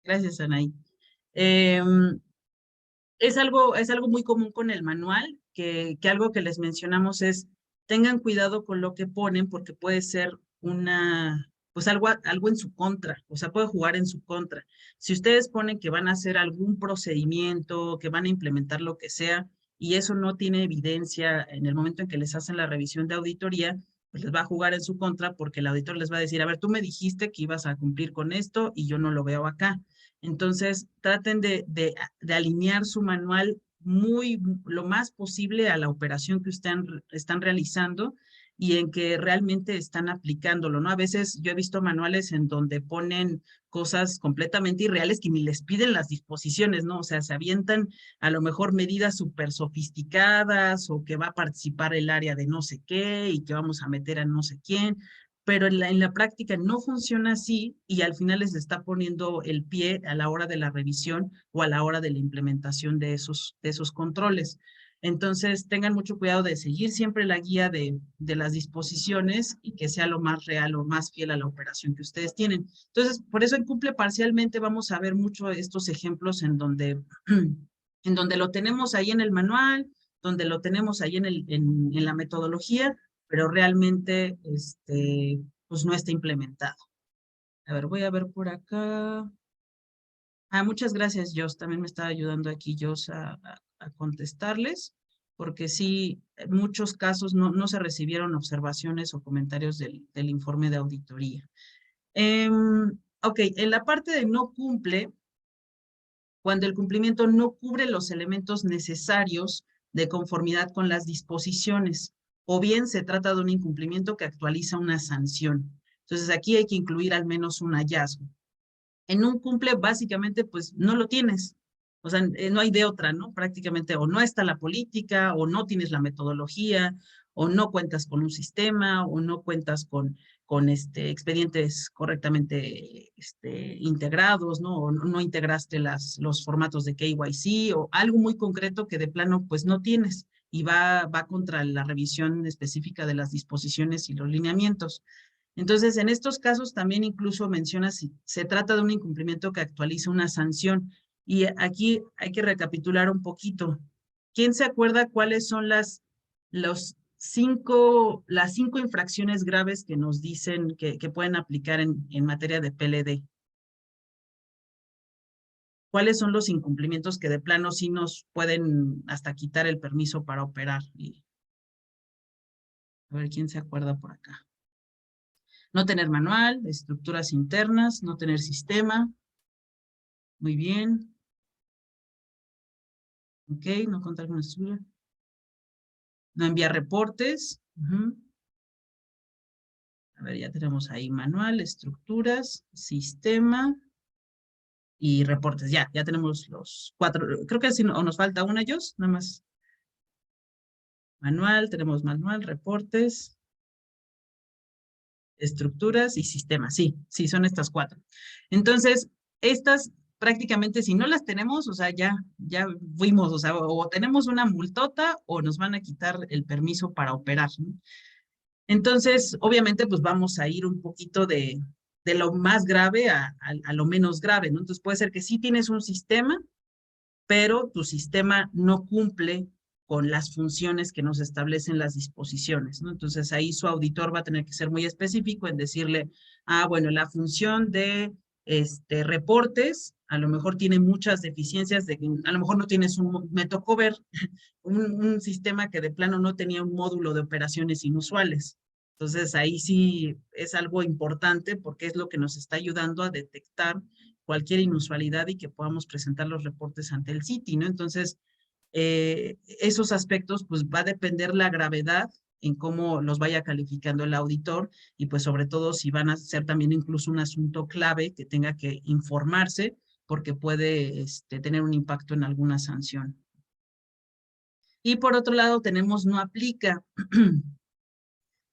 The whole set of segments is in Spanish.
Gracias, Anaí. Es algo muy común con el manual, que algo que les mencionamos es, tengan cuidado con lo que ponen, porque puede ser pues algo en su contra, o sea, puede jugar en su contra. Si ustedes ponen que van a hacer algún procedimiento, que van a implementar lo que sea, y eso no tiene evidencia en el momento en que les hacen la revisión de auditoría, pues les va a jugar en su contra, porque el auditor les va a decir, a ver, tú me dijiste que ibas a cumplir con esto y yo no lo veo acá. Entonces, traten de alinear su manual lo más posible a la operación que ustedes están realizando y en que realmente están aplicándolo, ¿no? A veces yo he visto manuales en donde ponen cosas completamente irreales que ni les piden las disposiciones, ¿no? O sea, se avientan a lo mejor medidas súper sofisticadas o que va a participar el área de no sé qué y que vamos a meter a no sé quién, pero en la práctica no funciona así y al final les está poniendo el pie a la hora de la revisión o a la hora de la implementación de esos controles. Entonces, tengan mucho cuidado de seguir siempre la guía de las disposiciones y que sea lo más real o más fiel a la operación que ustedes tienen. Entonces, por eso en Cumple Parcialmente vamos a ver mucho estos ejemplos en donde lo tenemos ahí en el manual, donde lo tenemos ahí en la metodología, pero realmente pues no está implementado. A ver, voy a ver por acá. Muchas gracias, Jos. También me está ayudando aquí Jos a contestarles, porque sí, en muchos casos no se recibieron observaciones o comentarios del informe de auditoría. Ok, en la parte de no cumple, cuando el cumplimiento no cubre los elementos necesarios de conformidad con las disposiciones, o bien se trata de un incumplimiento que actualiza una sanción. Entonces aquí hay que incluir al menos un hallazgo. En un cumple básicamente pues no lo tienes, o sea, no hay de otra, ¿no? Prácticamente o no está la política, o no tienes la metodología, o no cuentas con un sistema, o no cuentas con expedientes correctamente integrados, ¿no? O no integraste los formatos de KYC, o algo muy concreto que de plano pues no tienes y va contra la revisión específica de las disposiciones y los lineamientos. Entonces, en estos casos también incluso menciona si se trata de un incumplimiento que actualiza una sanción. Y aquí hay que recapitular un poquito. ¿Quién se acuerda cuáles son las cinco infracciones graves que nos dicen que pueden aplicar en materia de PLD? ¿Cuáles son los incumplimientos que de plano sí nos pueden hasta quitar el permiso para operar? Y a ver quién se acuerda por acá. No tener manual, estructuras internas, no tener sistema. Muy bien. Ok, no contar con estudio. No enviar reportes. A ver, ya tenemos ahí manual, estructuras, sistema y reportes. Ya tenemos los cuatro. Creo que si no, o nos falta uno ellos, nada más. Manual, tenemos manual, reportes, estructuras y sistemas. Sí, son estas cuatro. Entonces, estas prácticamente si no las tenemos, o sea, ya fuimos, o sea, o tenemos una multota o nos van a quitar el permiso para operar, ¿no? Entonces, obviamente, pues vamos a ir un poquito de lo más grave a lo menos grave, ¿no? Entonces puede ser que sí tienes un sistema, pero tu sistema no cumple con las funciones que nos establecen las disposiciones, ¿no? Entonces ahí su auditor va a tener que ser muy específico en decirle, bueno, la función de reportes a lo mejor tiene muchas deficiencias, a lo mejor no tienes me tocó ver un sistema que de plano no tenía un módulo de operaciones inusuales. Entonces ahí sí es algo importante porque es lo que nos está ayudando a detectar cualquier inusualidad y que podamos presentar los reportes ante el Citi, ¿no? Entonces, esos aspectos, pues va a depender la gravedad en cómo los vaya calificando el auditor y pues sobre todo si van a ser también incluso un asunto clave que tenga que informarse porque puede tener un impacto en alguna sanción. Y por otro lado tenemos no aplica,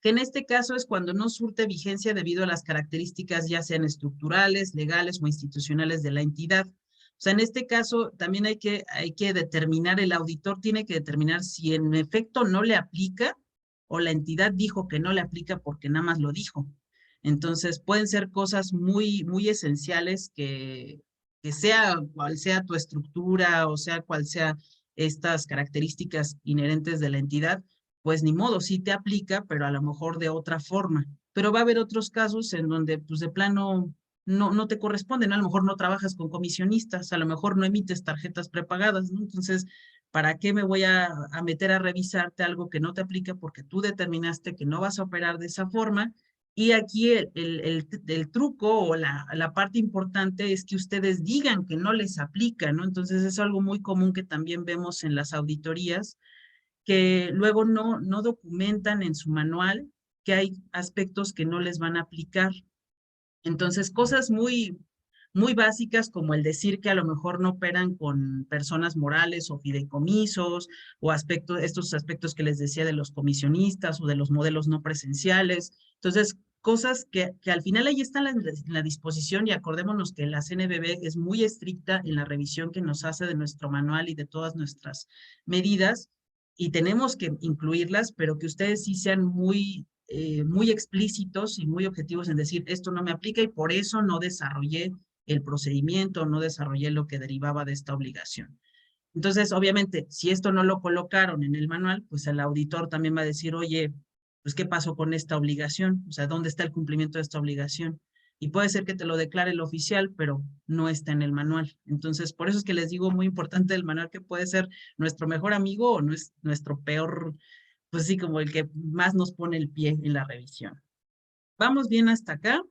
que en este caso es cuando no surte vigencia debido a las características ya sean estructurales, legales o institucionales de la entidad. O sea, en este caso también hay que determinar, el auditor tiene que determinar si en efecto no le aplica o la entidad dijo que no le aplica porque nada más lo dijo. Entonces pueden ser cosas muy esenciales que sea cual sea tu estructura o sea cual sea estas características inherentes de la entidad, pues ni modo, sí te aplica, pero a lo mejor de otra forma. Pero va a haber otros casos en donde pues de plano no te corresponden, ¿no? A lo mejor no trabajas con comisionistas, a lo mejor no emites tarjetas prepagadas, ¿no? Entonces, ¿para qué me voy a meter a revisarte algo que no te aplica porque tú determinaste que no vas a operar de esa forma? Y aquí el truco o la parte importante es que ustedes digan que no les aplica, ¿no? Entonces es algo muy común que también vemos en las auditorías, que luego no documentan en su manual que hay aspectos que no les van a aplicar. Entonces, cosas muy básicas como el decir que a lo mejor no operan con personas morales o fideicomisos o estos aspectos que les decía de los comisionistas o de los modelos no presenciales. Entonces, cosas que al final ahí están en la disposición y acordémonos que la CNBV es muy estricta en la revisión que nos hace de nuestro manual y de todas nuestras medidas y tenemos que incluirlas, pero que ustedes sí sean muy explícitos y muy objetivos en decir, esto no me aplica y por eso no desarrollé el procedimiento, no desarrollé lo que derivaba de esta obligación. Entonces, obviamente, si esto no lo colocaron en el manual, pues el auditor también va a decir, oye, pues, ¿qué pasó con esta obligación? O sea, ¿dónde está el cumplimiento de esta obligación? Y puede ser que te lo declare el oficial, pero no está en el manual. Entonces, por eso es que les digo muy importante el manual, que puede ser nuestro mejor amigo o no es nuestro peor, pues sí, como el que más nos pone el pie en la revisión. ¿Vamos bien hasta acá?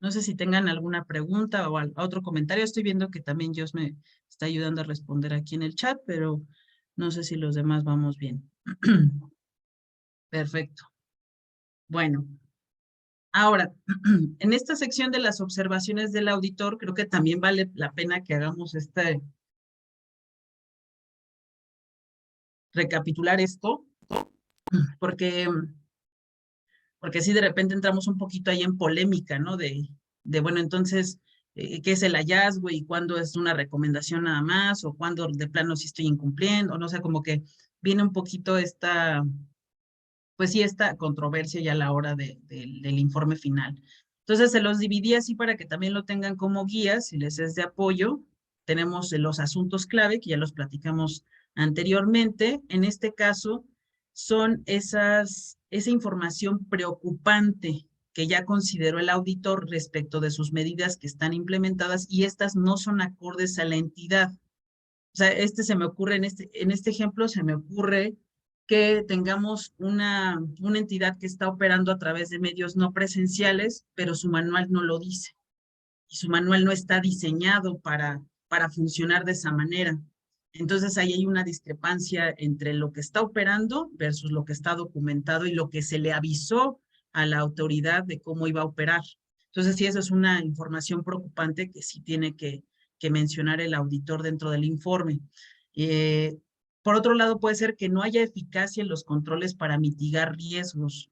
No sé si tengan alguna pregunta o otro comentario. Estoy viendo que también Dios me está ayudando a responder aquí en el chat, pero no sé si los demás vamos bien. Perfecto. Bueno, ahora, en esta sección de las observaciones del auditor, creo que también vale la pena que hagamos recapitular esto, porque, porque sí de repente entramos un poquito ahí en polémica, ¿no? Bueno, entonces, ¿qué es el hallazgo y cuándo es una recomendación nada más o cuándo de plano sí estoy incumpliendo? O no sé, como que viene un poquito pues sí, esta controversia ya a la hora del informe final. Entonces, se los dividí así para que también lo tengan como guías y les es de apoyo. Tenemos los asuntos clave, que ya los platicamos anteriormente. En este caso, son esa información preocupante que ya consideró el auditor respecto de sus medidas que están implementadas y estas no son acordes a la entidad. O sea, se me ocurre, en este ejemplo se me ocurre que tengamos una entidad que está operando a través de medios no presenciales, pero su manual no lo dice. Y su manual no está diseñado para funcionar de esa manera. Entonces ahí hay una discrepancia entre lo que está operando versus lo que está documentado y lo que se le avisó a la autoridad de cómo iba a operar. Entonces sí, eso es una información preocupante que sí tiene que mencionar el auditor dentro del informe. Eh, por otro lado, puede ser que no haya eficacia en los controles para mitigar riesgos.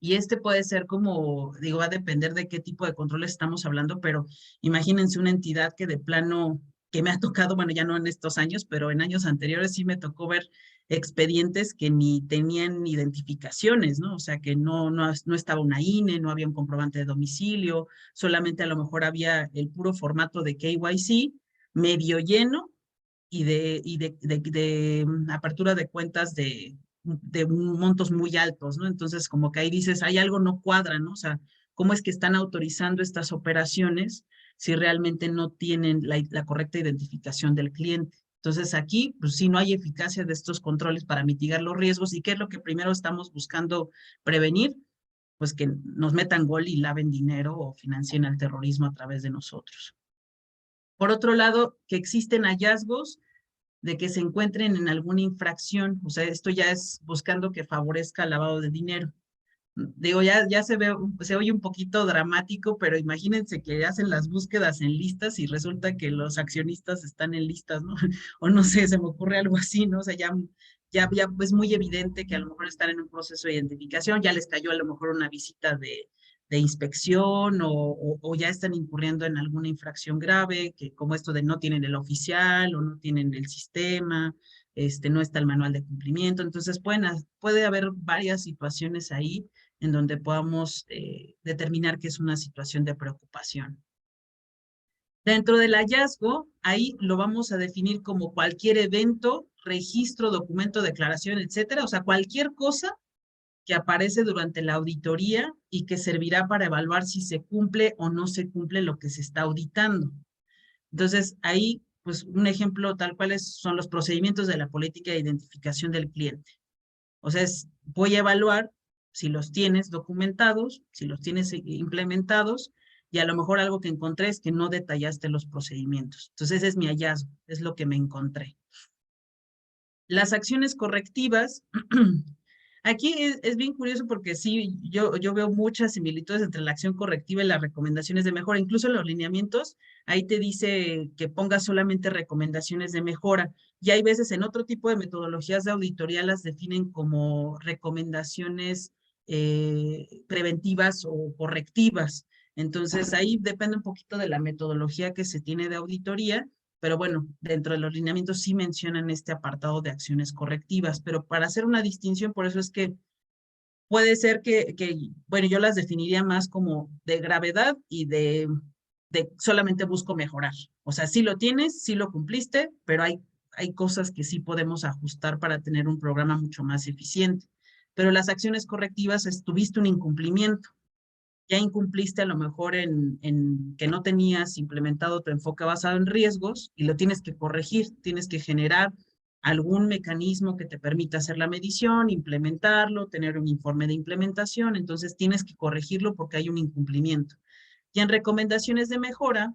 Y puede ser como, digo, va a depender de qué tipo de controles estamos hablando, pero imagínense una entidad que de plano, que me ha tocado, bueno, ya no en estos años, pero en años anteriores sí me tocó ver expedientes que ni tenían identificaciones, ¿no? O sea, que no estaba una INE, no había un comprobante de domicilio, solamente a lo mejor había el puro formato de KYC, medio lleno, y de apertura de cuentas de montos muy altos, ¿no? Entonces, como que ahí dices, hay algo no cuadra, ¿no? O sea, ¿cómo es que están autorizando estas operaciones si realmente no tienen la correcta identificación del cliente? Entonces, aquí, pues sí, no hay eficacia de estos controles para mitigar los riesgos. ¿Y qué es lo que primero estamos buscando prevenir? Pues que nos metan gol y laven dinero o financien el terrorismo a través de nosotros. Por otro lado, que existen hallazgos de que se encuentren en alguna infracción. O sea, esto ya es buscando que favorezca el lavado de dinero. Digo, ya se oye un poquito dramático, pero imagínense que hacen las búsquedas en listas y resulta que los accionistas están en listas, ¿no? O no sé, se me ocurre algo así, ¿no? O sea, ya es muy evidente que a lo mejor están en un proceso de identificación, ya les cayó a lo mejor una visita de inspección o ya están incurriendo en alguna infracción grave, que como esto de no tienen el oficial o no tienen el sistema, no está el manual de cumplimiento. Entonces puede haber varias situaciones ahí en donde podamos determinar que es una situación de preocupación. Dentro del hallazgo, ahí lo vamos a definir como cualquier evento, registro, documento, declaración, etcétera. O sea, cualquier cosa que aparece durante la auditoría y que servirá para evaluar si se cumple o no se cumple lo que se está auditando. Entonces, ahí, pues, un ejemplo tal cual son los procedimientos de la política de identificación del cliente. O sea, voy a evaluar si los tienes documentados, si los tienes implementados, y a lo mejor algo que encontré es que no detallaste los procedimientos. Entonces, ese es mi hallazgo, es lo que me encontré. Las acciones correctivas, aquí es bien curioso porque sí, yo veo muchas similitudes entre la acción correctiva y las recomendaciones de mejora. Incluso en los lineamientos, ahí te dice que pongas solamente recomendaciones de mejora. Y hay veces en otro tipo de metodologías de auditoría las definen como recomendaciones preventivas o correctivas. Entonces, ahí depende un poquito de la metodología que se tiene de auditoría, pero bueno, dentro de los lineamientos sí mencionan este apartado de acciones correctivas, pero para hacer una distinción, por eso es que puede ser bueno, yo las definiría más como de gravedad y de solamente busco mejorar. O sea, sí lo tienes, sí lo cumpliste, pero hay cosas que sí podemos ajustar para tener un programa mucho más eficiente. Pero las acciones correctivas es, tuviste un incumplimiento, ya incumpliste a lo mejor en que no tenías implementado tu enfoque basado en riesgos y lo tienes que corregir, tienes que generar algún mecanismo que te permita hacer la medición, implementarlo, tener un informe de implementación, entonces tienes que corregirlo porque hay un incumplimiento. Y en recomendaciones de mejora,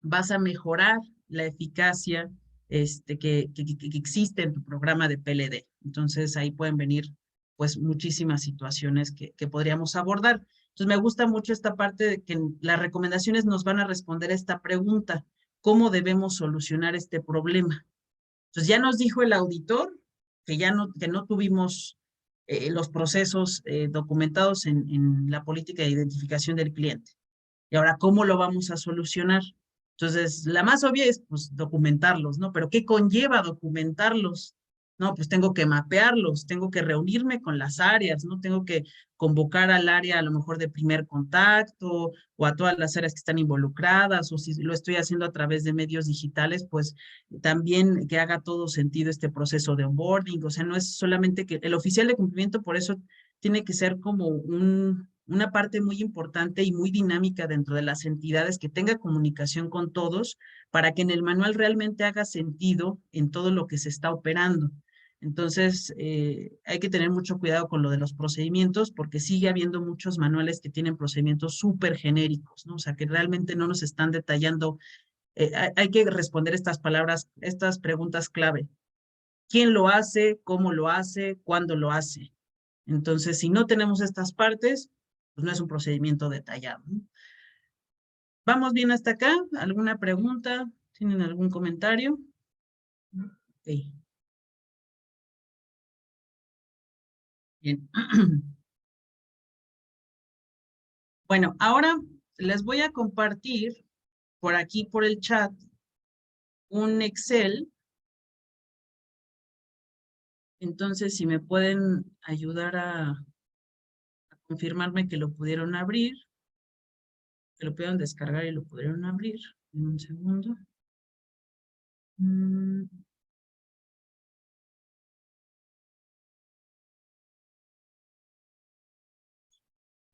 vas a mejorar la eficacia que existe en tu programa de PLD. Entonces ahí pueden venir pues muchísimas situaciones que podríamos abordar. Entonces me gusta mucho esta parte de que las recomendaciones nos van a responder a esta pregunta, ¿cómo debemos solucionar este problema? Entonces ya nos dijo el auditor que no tuvimos los procesos documentados en la política de identificación del cliente. Y ahora, ¿cómo lo vamos a solucionar? Entonces, la más obvia es, pues, documentarlos, ¿no? Pero ¿qué conlleva documentarlos? No, pues tengo que mapearlos, tengo que reunirme con las áreas, ¿no? Tengo que convocar al área a lo mejor de primer contacto o a todas las áreas que están involucradas, o si lo estoy haciendo a través de medios digitales, pues también que haga todo sentido este proceso de onboarding. O sea, no es solamente que el oficial de cumplimiento, por eso tiene que ser como una parte muy importante y muy dinámica dentro de las entidades que tenga comunicación con todos para que en el manual realmente haga sentido en todo lo que se está operando. Entonces, hay que tener mucho cuidado con lo de los procedimientos porque sigue habiendo muchos manuales que tienen procedimientos súper genéricos, ¿no? O sea, que realmente no nos están detallando. Hay que responder estas palabras, estas preguntas clave. ¿Quién lo hace? ¿Cómo lo hace? ¿Cuándo lo hace? Entonces, si no tenemos estas partes, pues no es un procedimiento detallado, ¿no? ¿Vamos bien hasta acá? ¿Alguna pregunta? ¿Tienen algún comentario? Ok, bien. Bueno, ahora les voy a compartir por aquí, por el chat, un Excel. Entonces, si me pueden ayudar a confirmarme que lo pudieron abrir, que lo pudieron descargar y lo pudieron abrir. En un segundo.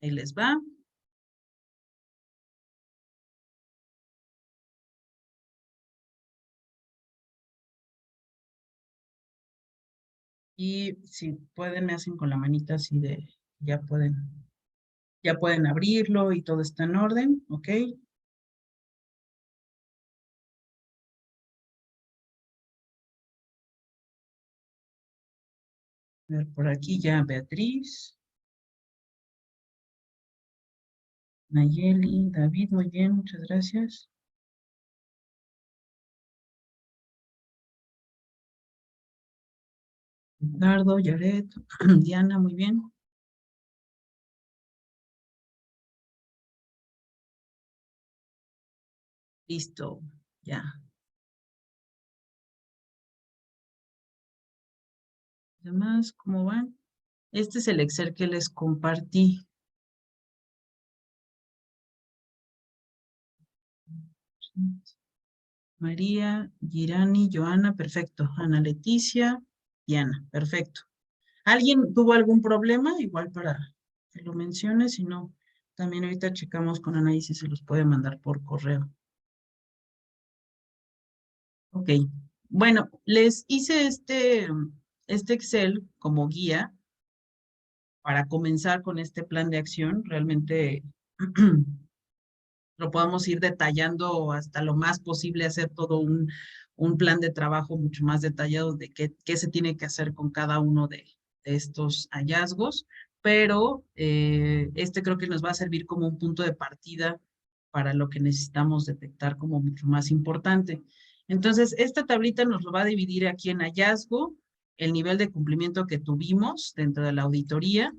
Ahí les va. Y si pueden, me hacen con la manita así de, ya ya pueden abrirlo y todo está en orden, ¿ok? A ver, por aquí ya Beatriz, Nayeli, David, muy bien, muchas gracias. Ricardo, Yaret, Diana, muy bien. Listo, ya. Además, ¿cómo van? Este es el Excel que les compartí. María, Girani, Joana, perfecto. Ana Leticia, Diana, perfecto. ¿Alguien tuvo algún problema? Igual para que lo mencione, si no, también ahorita checamos con Anaí si se los puede mandar por correo. Ok. Bueno, les hice este Excel como guía para comenzar con este plan de acción. Realmente lo podamos ir detallando hasta lo más posible, hacer todo un plan de trabajo mucho más detallado de qué se tiene que hacer con cada uno de estos hallazgos, pero este creo que nos va a servir como un punto de partida para lo que necesitamos detectar como mucho más importante. Entonces, esta tablita nos lo va a dividir aquí en hallazgo, el nivel de cumplimiento que tuvimos dentro de la auditoría,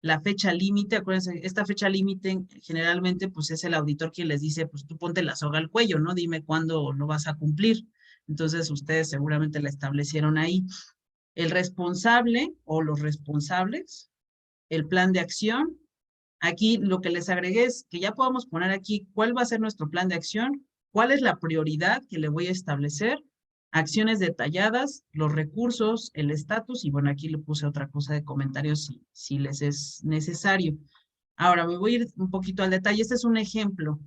la fecha límite. Acuérdense, esta fecha límite generalmente pues es el auditor quien les dice, pues tú ponte la soga al cuello, ¿no? Dime cuándo lo vas a cumplir. Entonces ustedes seguramente la establecieron ahí. El responsable o los responsables, el plan de acción. Aquí lo que les agregué es que ya podamos poner aquí cuál va a ser nuestro plan de acción, cuál es la prioridad que le voy a establecer, acciones detalladas, los recursos, el estatus, y bueno, aquí le puse otra cosa de comentarios si les es necesario. Ahora me voy a ir un poquito al detalle. Este es un ejemplo.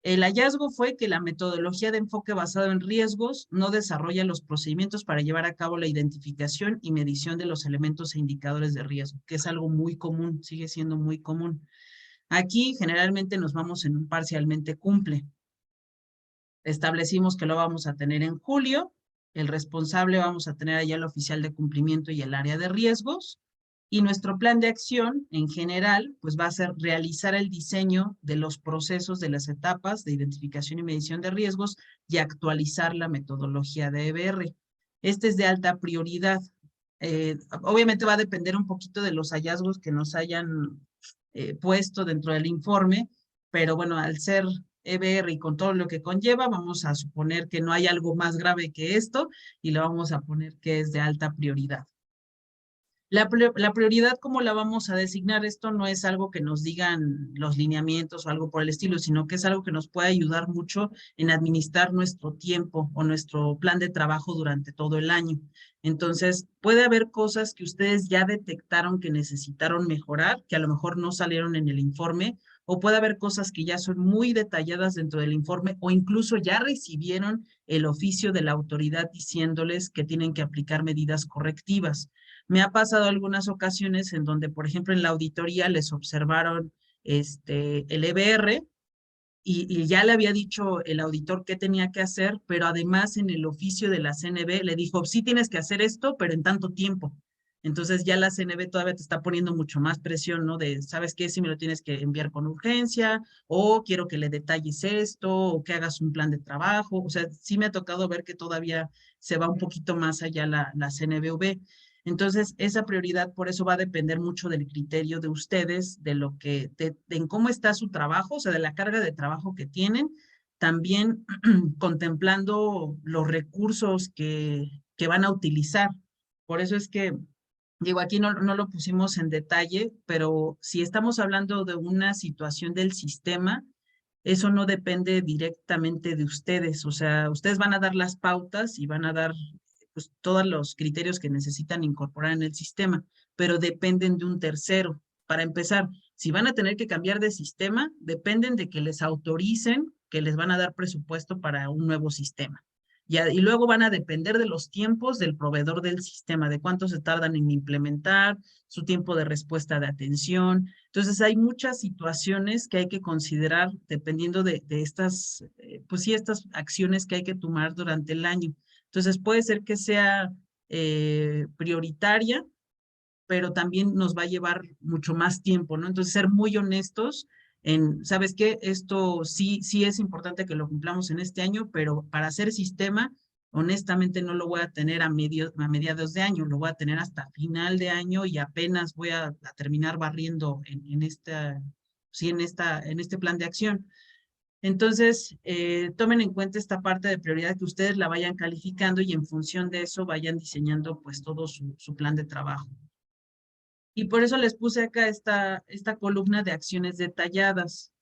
El hallazgo fue que la metodología de enfoque basado en riesgos no desarrolla los procedimientos para llevar a cabo la identificación y medición de los elementos e indicadores de riesgo, que es algo muy común, sigue siendo muy común. Aquí generalmente nos vamos en un parcialmente cumple. Establecimos que lo vamos a tener en julio. El responsable vamos a tener allá el oficial de cumplimiento y el área de riesgos. Y nuestro plan de acción en general, pues va a ser realizar el diseño de los procesos de las etapas de identificación y medición de riesgos y actualizar la metodología de EBR. Este es de alta prioridad. Obviamente va a depender un poquito de los hallazgos que nos hayan puesto dentro del informe, pero bueno, al ser EBR y con todo lo que conlleva, vamos a suponer que no hay algo más grave que esto y le vamos a poner que es de alta prioridad. La prioridad, ¿cómo la vamos a designar? Esto no es algo que nos digan los lineamientos o algo por el estilo, sino que es algo que nos puede ayudar mucho en administrar nuestro tiempo o nuestro plan de trabajo durante todo el año. Entonces, puede haber cosas que ustedes ya detectaron que necesitaron mejorar, que a lo mejor no salieron en el informe, o puede haber cosas que ya son muy detalladas dentro del informe, o incluso ya recibieron el oficio de la autoridad diciéndoles que tienen que aplicar medidas correctivas. Me ha pasado algunas ocasiones en donde, por ejemplo, en la auditoría les observaron el EBR y ya le había dicho el auditor qué tenía que hacer, pero además en el oficio de la CNB le dijo, sí tienes que hacer esto, pero en tanto tiempo. Entonces ya la CNB todavía te está poniendo mucho más presión, ¿no? De, ¿sabes qué? Si me lo tienes que enviar con urgencia, o quiero que le detalles esto, o que hagas un plan de trabajo. O sea, sí me ha tocado ver que todavía se va un poquito más allá la CNBV. Entonces, esa prioridad por eso va a depender mucho del criterio de ustedes, de lo que, en cómo está su trabajo, o sea, de la carga de trabajo que tienen, también contemplando los recursos que van a utilizar. Por eso es que, digo, aquí no lo pusimos en detalle, pero si estamos hablando de una situación del sistema, eso no depende directamente de ustedes. O sea, ustedes van a dar las pautas y van a dar pues, todos los criterios que necesitan incorporar en el sistema, pero dependen de un tercero. Para empezar, si van a tener que cambiar de sistema, dependen de que les autoricen que les van a dar presupuesto para un nuevo sistema. Y luego van a depender de los tiempos del proveedor del sistema, de cuánto se tardan en implementar, su tiempo de respuesta de atención. Entonces, hay muchas situaciones que hay que considerar dependiendo de estas, pues sí, estas acciones que hay que tomar durante el año. Entonces, puede ser que sea prioritaria, pero también nos va a llevar mucho más tiempo, ¿no? Entonces, ser muy honestos en, ¿sabes qué? Esto sí es importante que lo cumplamos en este año, pero para hacer sistema, honestamente no lo voy a tener a mediados de año, lo voy a tener hasta final de año y apenas voy a terminar barriendo sí, en este plan de acción. Entonces, tomen en cuenta esta parte de prioridad que ustedes la vayan calificando y en función de eso vayan diseñando pues todo su plan de trabajo. Y por eso les puse acá esta columna de acciones detalladas.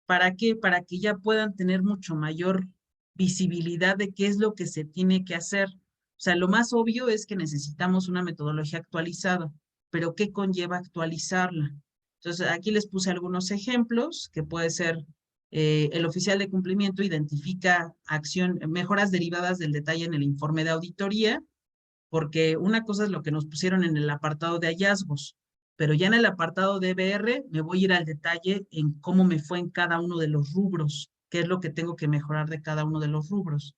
¿Para qué? Para que ya puedan tener mucho mayor visibilidad de qué es lo que se tiene que hacer. O sea, lo más obvio es que necesitamos una metodología actualizada, pero ¿qué conlleva actualizarla? Entonces, aquí les puse algunos ejemplos, que puede ser el oficial de cumplimiento identifica mejoras derivadas del detalle en el informe de auditoría, porque una cosa es lo que nos pusieron en el apartado de hallazgos, pero ya en el apartado de BR me voy a ir al detalle en cómo me fue en cada uno de los rubros, qué es lo que tengo que mejorar de cada uno de los rubros.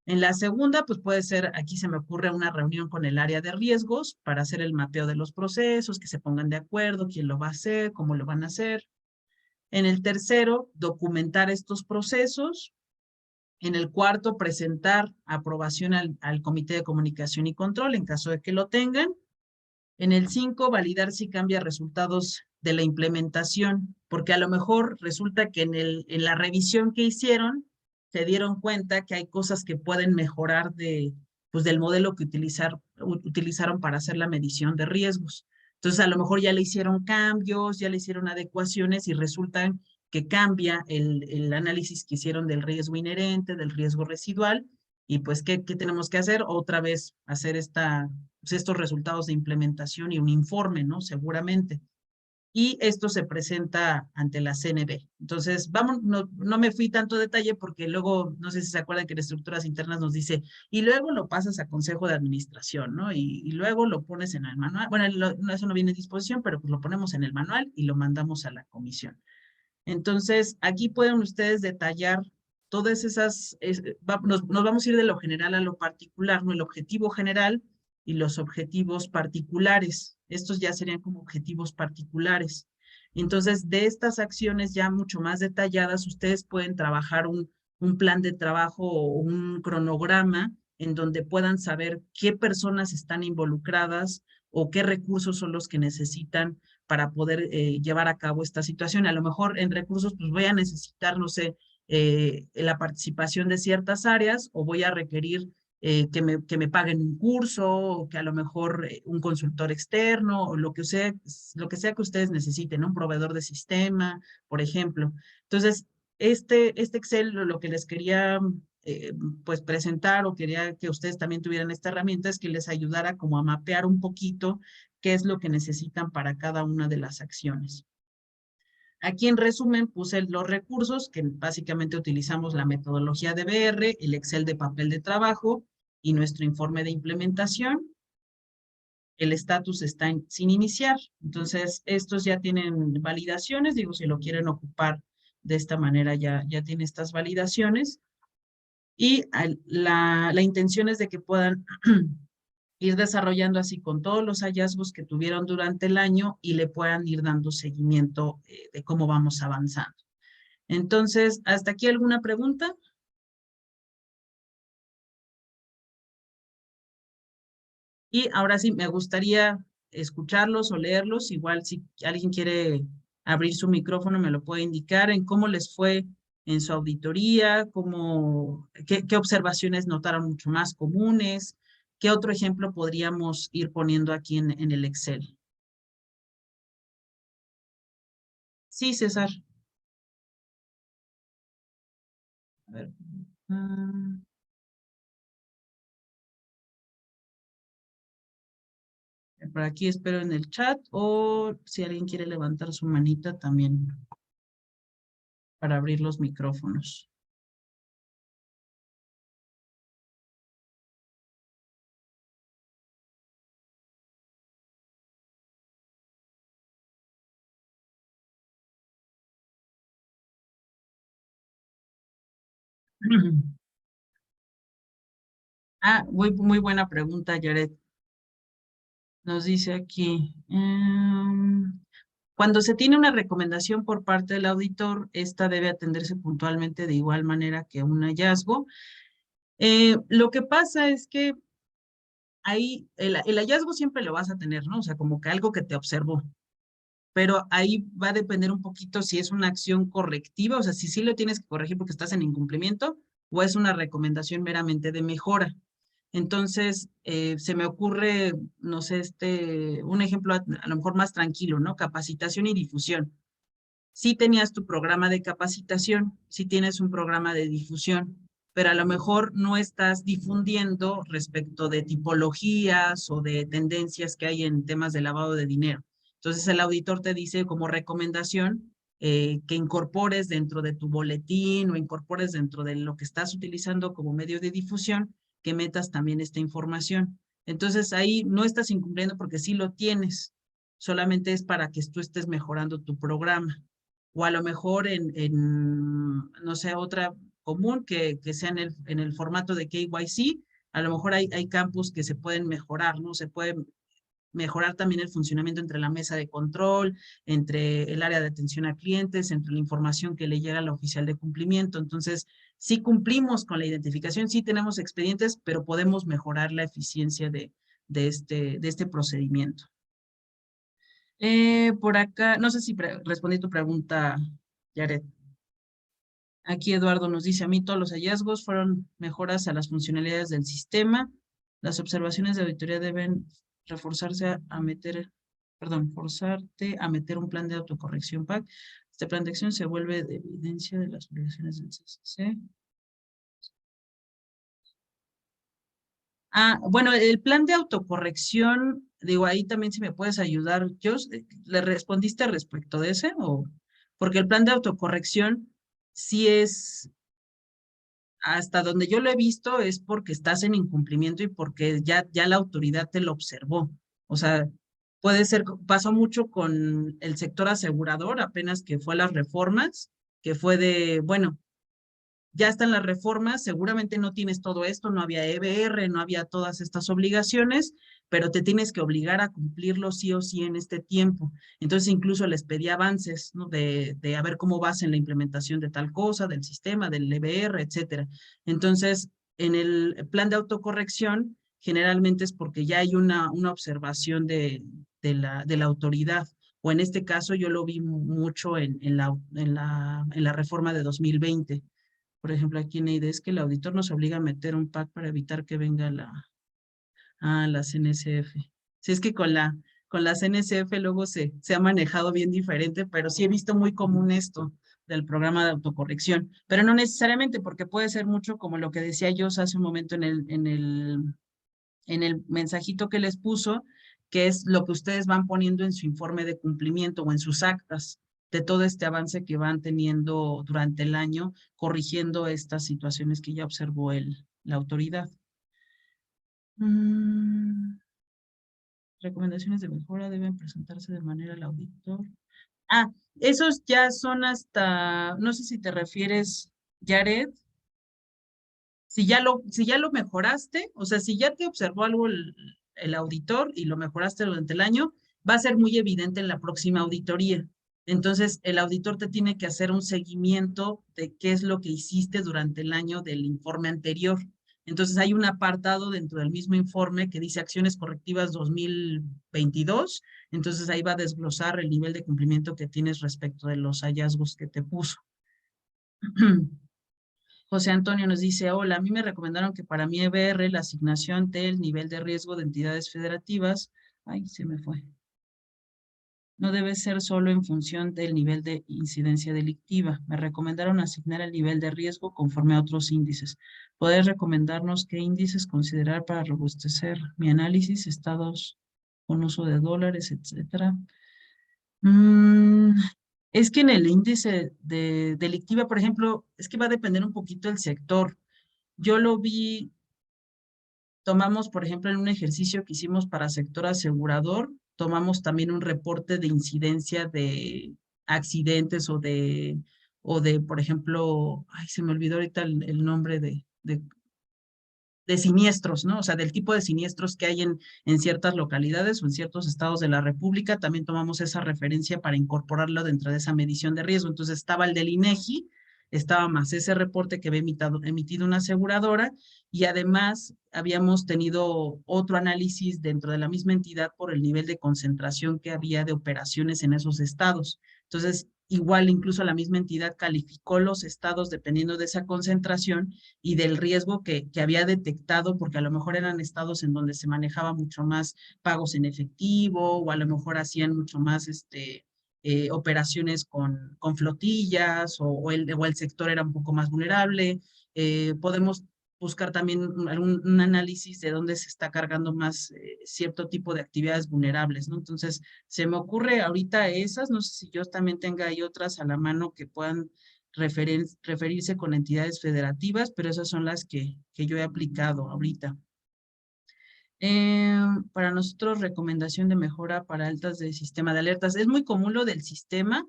En la segunda, pues puede ser, aquí se me ocurre una reunión con el área de riesgos para hacer el mapeo de los procesos, que se pongan de acuerdo, quién lo va a hacer, cómo lo van a hacer. En el tercero, documentar estos procesos. En el cuarto, presentar aprobación al Comité de Comunicación y Control en caso de que lo tengan. En el 5, validar si cambia resultados de la implementación, porque a lo mejor resulta que en la revisión que hicieron, se dieron cuenta que hay cosas que pueden mejorar pues del modelo que utilizaron para hacer la medición de riesgos. Entonces, a lo mejor ya le hicieron cambios, ya le hicieron adecuaciones y resultan que cambia el análisis que hicieron del riesgo inherente, del riesgo residual, y pues, ¿qué tenemos que hacer? Otra vez hacer pues, estos resultados de implementación y un informe, ¿no? Seguramente. Y esto se presenta ante la CNB. Entonces, vamos, no me fui tanto detalle porque luego, no sé si se acuerdan que en estructuras internas nos dice, y luego lo pasas a Consejo de Administración, ¿no? Y luego lo pones en el manual. Bueno, eso no viene en disposición, pero pues lo ponemos en el manual y lo mandamos a la comisión. Entonces, aquí pueden ustedes detallar todas esas, nos vamos a ir de lo general a lo particular, ¿no? El objetivo general y los objetivos particulares. Estos ya serían como objetivos particulares. Entonces, de estas acciones ya mucho más detalladas, ustedes pueden trabajar un plan de trabajo o un cronograma en donde puedan saber qué personas están involucradas o qué recursos son los que necesitan para poder llevar a cabo esta situación. A lo mejor en recursos, pues voy a necesitar, no sé, la participación de ciertas áreas o voy a requerir que me paguen un curso o que a lo mejor un consultor externo o lo que sea que ustedes necesiten, ¿no? Un proveedor de sistema, por ejemplo. Entonces, este Excel, lo que les quería eh, pues presentar o quería que ustedes también tuvieran esta herramienta es que les ayudara como a mapear un poquito qué es lo que necesitan para cada una de las acciones. Aquí en resumen puse los recursos, que básicamente utilizamos la metodología de BR, el Excel de papel de trabajo y nuestro informe de implementación. El estatus está sin iniciar. Entonces, estos ya tienen validaciones, digo, si lo quieren ocupar de esta manera ya tiene estas validaciones. Y la intención es de que puedan ir desarrollando así con todos los hallazgos que tuvieron durante el año y le puedan ir dando seguimiento de cómo vamos avanzando. Entonces, ¿hasta aquí alguna pregunta? Y ahora sí, me gustaría escucharlos o leerlos. Igual si alguien quiere abrir su micrófono, me lo puede indicar en cómo les fue en su auditoría, qué observaciones notaron mucho más comunes, qué otro ejemplo podríamos ir poniendo aquí en el Excel. Sí, César. A ver. mm, por aquí espero en el chat o si alguien quiere levantar su manita también para abrir los micrófonos. Muy buena pregunta, Jared. Nos dice aquí, cuando se tiene una recomendación por parte del auditor, esta debe atenderse puntualmente de igual manera que un hallazgo. Lo que pasa es que ahí el hallazgo siempre lo vas a tener, ¿no? O sea, como que algo que te observó. Pero ahí va a depender un poquito si es una acción correctiva, o sea, si sí lo tienes que corregir porque estás en incumplimiento, o es una recomendación meramente de mejora. Entonces, se me ocurre, no sé, un ejemplo a lo mejor más tranquilo, ¿no? Capacitación y difusión. sí tenías tu programa de capacitación, sí tienes un programa de difusión, pero a lo mejor no estás difundiendo respecto de tipologías o de tendencias que hay en temas de lavado de dinero. Entonces el auditor te dice como recomendación que incorpores dentro de tu boletín o incorpores dentro de lo que estás utilizando como medio de difusión, que metas también esta información. Entonces ahí no estás incumpliendo porque sí lo tienes, solamente es para que tú estés mejorando tu programa. O a lo mejor no sé, otra común que sea en el formato de KYC, a lo mejor hay campos que se pueden mejorar, ¿no? Se puede mejorar también el funcionamiento entre la mesa de control, entre el área de atención a clientes, entre la información que le llega al oficial de cumplimiento. Entonces, sí cumplimos con la identificación, sí tenemos expedientes, pero podemos mejorar la eficiencia de este procedimiento. Por acá, no sé si respondí tu pregunta, Jared. Aquí Eduardo nos dice, a mí todos los hallazgos fueron mejoras a las funcionalidades del sistema. Las observaciones de auditoría deben reforzarse forzarte a meter un plan de autocorrección PAC. Este plan de acción se vuelve de evidencia de las obligaciones del CCC. Bueno, el plan de autocorrección, digo, ahí también si me puedes ayudar. ¿Le respondiste respecto de ese? Porque el plan de autocorrección sí es, hasta donde yo lo he visto, es porque estás en incumplimiento y porque ya la autoridad te lo observó. O sea, puede ser, pasó mucho con el sector asegurador, apenas que fue las reformas, que fue de, bueno, ya están las reformas, seguramente no tienes todo esto, no había EBR, no había todas estas obligaciones, pero te tienes que obligar a cumplirlo sí o sí en este tiempo. Entonces incluso les pedí avances, ¿no? De a ver cómo vas en la implementación de tal cosa, del sistema, del EBR, etcétera. Entonces, en el plan de autocorrección, generalmente es porque ya hay una observación de la autoridad. O en este caso yo lo vi mucho en la reforma de 2020. Por ejemplo, aquí en EIDE es que el auditor nos obliga a meter un PAC para evitar que venga la CNSF. Sí, es que con la CNSF luego se ha manejado bien diferente, pero sí he visto muy común esto del programa de autocorrección, pero no necesariamente, porque puede ser mucho como lo que decía yo hace un momento en el mensajito que les puso, que es lo que ustedes van poniendo en su informe de cumplimiento o en sus actas de todo este avance que van teniendo durante el año, corrigiendo estas situaciones que ya observó la autoridad. Recomendaciones de mejora deben presentarse de manera al auditor. Esos ya son hasta, no sé si te refieres, Jared, si ya lo mejoraste, o sea, si ya te observó algo el auditor y lo mejoraste durante el año, va a ser muy evidente en la próxima auditoría. Entonces, el auditor te tiene que hacer un seguimiento de qué es lo que hiciste durante el año del informe anterior. Entonces, hay un apartado dentro del mismo informe que dice acciones correctivas 2022. Entonces, ahí va a desglosar el nivel de cumplimiento que tienes respecto de los hallazgos que te puso. José Antonio nos dice, hola, a mí me recomendaron que para mi EBR la asignación del nivel de riesgo de entidades federativas, ay, se me fue, no debe ser solo en función del nivel de incidencia delictiva. Me recomendaron asignar el nivel de riesgo conforme a otros índices. ¿Podés recomendarnos qué índices considerar para robustecer mi análisis, estados con uso de dólares, etcétera? Es que en el índice de delictiva, por ejemplo, es que va a depender un poquito del sector. Yo lo vi, tomamos, por ejemplo, en un ejercicio que hicimos para sector asegurador, tomamos también un reporte de incidencia de accidentes por ejemplo, ay, se me olvidó ahorita el nombre de siniestros, ¿no? O sea, del tipo de siniestros que hay en ciertas localidades o en ciertos estados de la República. También tomamos esa referencia para incorporarlo dentro de esa medición de riesgo. Entonces estaba el del INEGI, estaba más ese reporte que había emitido una aseguradora y además habíamos tenido otro análisis dentro de la misma entidad por el nivel de concentración que había de operaciones en esos estados. Entonces, igual incluso la misma entidad calificó los estados dependiendo de esa concentración y del riesgo que había detectado, porque a lo mejor eran estados en donde se manejaba mucho más pagos en efectivo o a lo mejor hacían mucho más operaciones con flotillas o el sector era un poco más vulnerable. Podemos buscar también un análisis de dónde se está cargando más cierto tipo de actividades vulnerables, ¿no? Entonces, se me ocurre ahorita esas, no sé si yo también tenga ahí otras a la mano que puedan referirse con entidades federativas, pero esas son las que yo he aplicado ahorita. Para nosotros, recomendación de mejora para altas del sistema de alertas. Es muy común lo del sistema.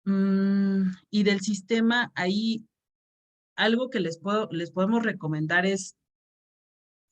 Y del sistema, ahí algo que les podemos recomendar es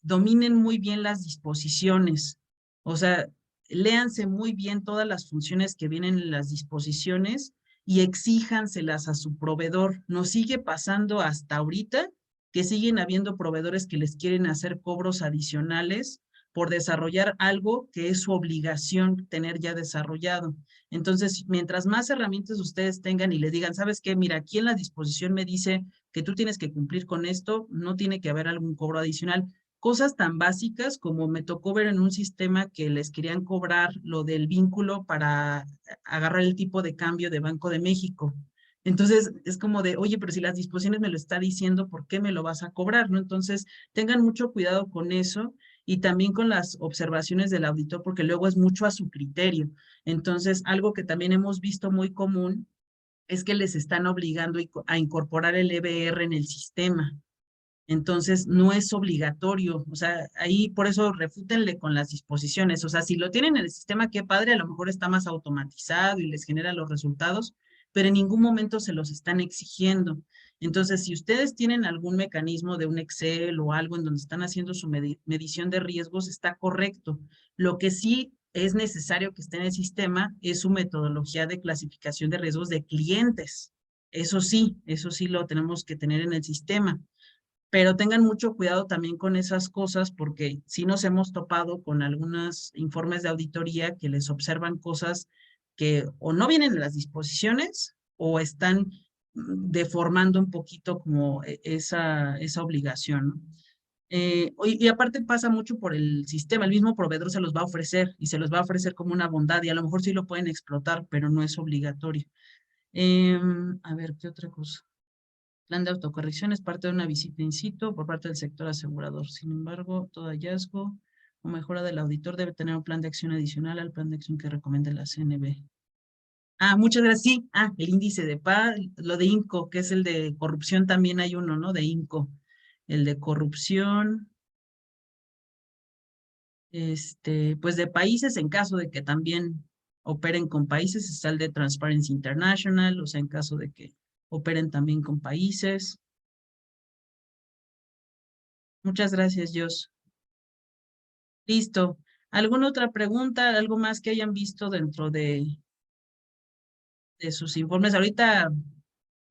dominen muy bien las disposiciones. O sea, léanse muy bien todas las funciones que vienen en las disposiciones y exíjanselas a su proveedor. Nos sigue pasando hasta ahorita que siguen habiendo proveedores que les quieren hacer cobros adicionales por desarrollar algo que es su obligación tener ya desarrollado. Entonces, mientras más herramientas ustedes tengan y les digan, ¿sabes qué? Mira, aquí en la disposición me dice que tú tienes que cumplir con esto, no tiene que haber algún cobro adicional. Cosas tan básicas como me tocó ver en un sistema que les querían cobrar lo del vínculo para agarrar el tipo de cambio de Banco de México. Entonces, es como de, oye, pero si las disposiciones me lo está diciendo, ¿por qué me lo vas a cobrar? ¿No? Entonces, tengan mucho cuidado con eso y también con las observaciones del auditor, porque luego es mucho a su criterio. Entonces, algo que también hemos visto muy común es que les están obligando a incorporar el EBR en el sistema. Entonces, no es obligatorio, o sea, ahí por eso refútenle con las disposiciones, o sea, si lo tienen en el sistema, qué padre, a lo mejor está más automatizado y les genera los resultados, pero en ningún momento se los están exigiendo. Entonces, si ustedes tienen algún mecanismo de un Excel o algo en donde están haciendo su medición de riesgos, está correcto. Lo que sí es necesario que esté en el sistema es su metodología de clasificación de riesgos de clientes. Eso sí lo tenemos que tener en el sistema, pero tengan mucho cuidado también con esas cosas porque sí nos hemos topado con algunos informes de auditoría que les observan cosas que o no vienen en las disposiciones o están deformando un poquito como esa obligación, ¿no? Y aparte pasa mucho por el sistema, el mismo proveedor se los va a ofrecer y se los va a ofrecer como una bondad y a lo mejor sí lo pueden explotar, pero no es obligatorio. A ver, ¿qué otra cosa? Plan de autocorrección es parte de una visita in situ por parte del sector asegurador. Sin embargo, todo hallazgo o mejora del auditor debe tener un plan de acción adicional al plan de acción que recomienda la CNB. Muchas gracias. Sí, el índice de PA, lo de INCO, que es el de corrupción, también hay uno, ¿no? De INCO. El de corrupción, pues de países, en caso de que también operen con países, está el de Transparency International, o sea, en caso de que operen también con países. Muchas gracias, Jos. Listo. ¿Alguna otra pregunta? ¿Algo más que hayan visto dentro de sus informes? Ahorita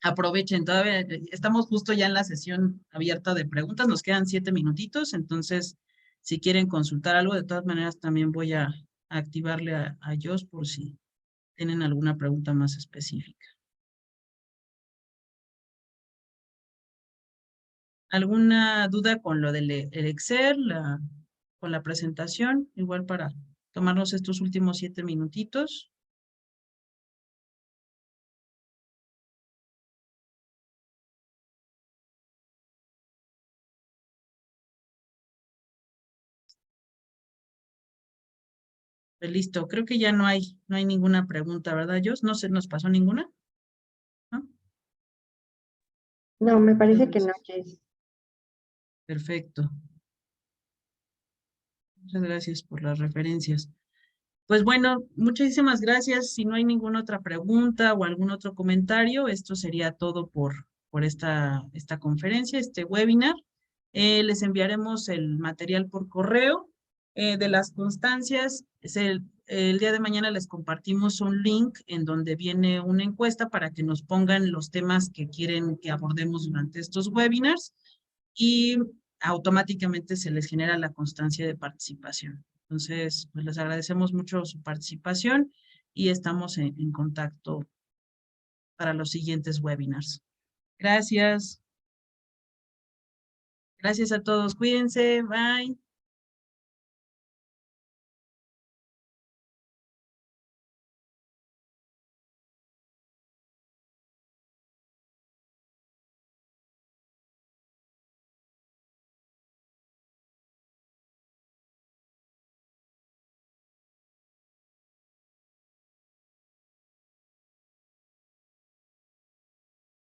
aprovechen, todavía estamos justo ya en la sesión abierta de preguntas, nos quedan 7 minutitos, entonces si quieren consultar algo, de todas maneras también voy a activarle a Jos por si tienen alguna pregunta más específica. ¿Alguna duda con lo del el Excel, con la presentación? Igual para tomarnos estos últimos 7 minutitos. Pues listo, creo que ya no hay ninguna pregunta, ¿verdad, Jos? ¿No se nos pasó ninguna? ¿No? No, me Muchas parece que no, gracias. Jess. Perfecto. Muchas gracias por las referencias. Pues bueno, muchísimas gracias. Si no hay ninguna otra pregunta o algún otro comentario, esto sería todo por esta conferencia, este webinar. Les enviaremos el material por correo de las constancias. El día de mañana les compartimos un link en donde viene una encuesta para que nos pongan los temas que quieren que abordemos durante estos webinars y automáticamente se les genera la constancia de participación. Entonces, pues les agradecemos mucho su participación y estamos en contacto para los siguientes webinars. Gracias. Gracias a todos. Cuídense. Bye.